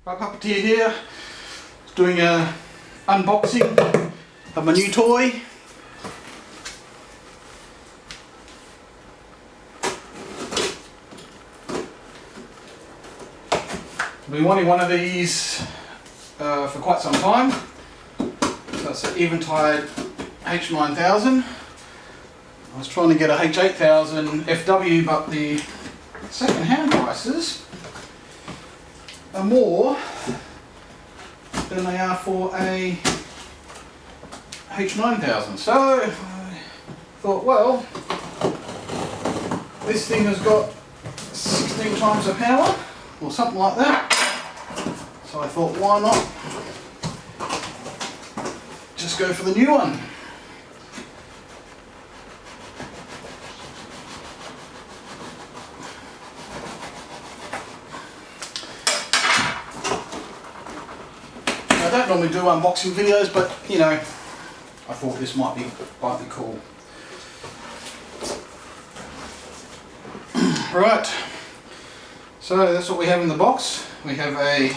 Right, Puppeteer here, doing a unboxing of my new toy. I've been wanting one of these for quite some time. So that's an Eventide H9000. I was trying to get a H8000 FW, but the second-hand prices are more than they are for a H9000. So I thought, well, this thing has got 16 times the power or something like that. So I thought, why not just go for the new one? I don't normally do unboxing videos, but you know, I thought this might be cool. Right, so that's what we have in the box. We have a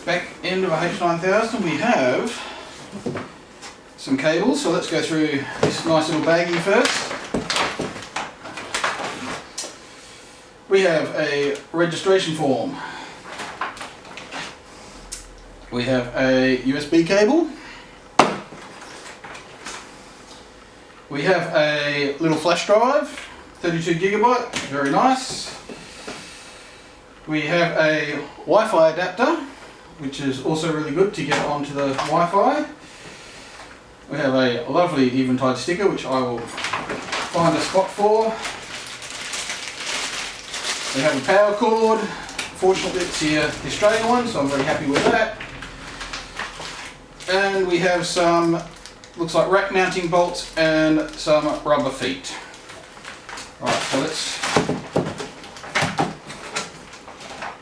back end of a H9000. We have some cables, so let's go through this nice little baggie first. We have a registration form. We have a USB cable. We have a little flash drive, 32 gigabyte, very nice. We have a Wi-Fi adapter, which is also really good to get onto the Wi-Fi. We have a lovely Eventide sticker, which I will find a spot for. We have a power cord. Fortunately it's the Australian one, so I'm very happy with that. And we have some, looks like rack mounting bolts and some rubber feet. Right, so let's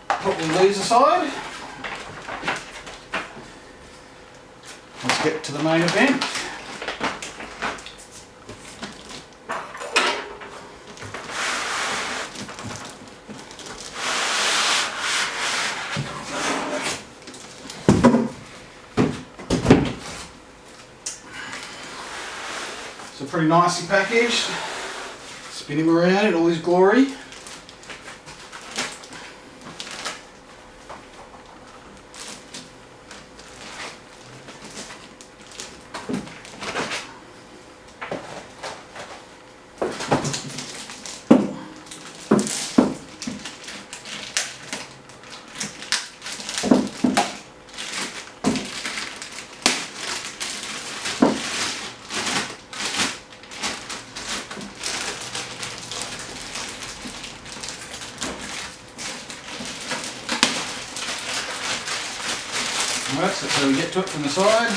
put all these aside. Let's get to the main event. So pretty nicely packaged. Spin him around in all his glory. Alright, so we get to it from the side.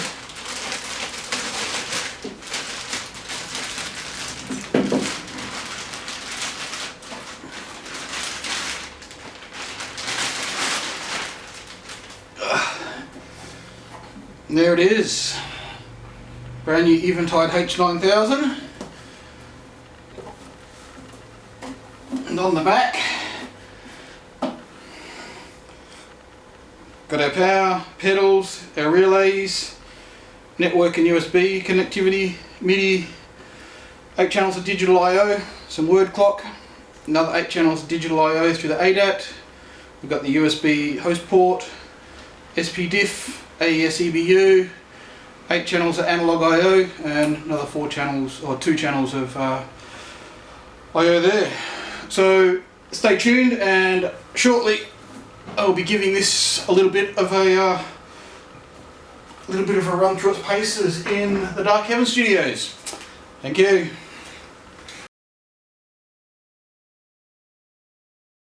And there it is. Brand new Eventide H9000. And on the back, got our power, pedals, our relays, network and USB connectivity, MIDI, 8 channels of digital I/O, some word clock, another 8 channels of digital I/O through the ADAT. We've got the USB host port, SPDIF, AES EBU, 8 channels of analog I/O, and another 4 channels or 2 channels of I/O there. So stay tuned, and shortly I'll be giving this a little bit of a run through its paces in the Dark Heaven Studios. Thank you.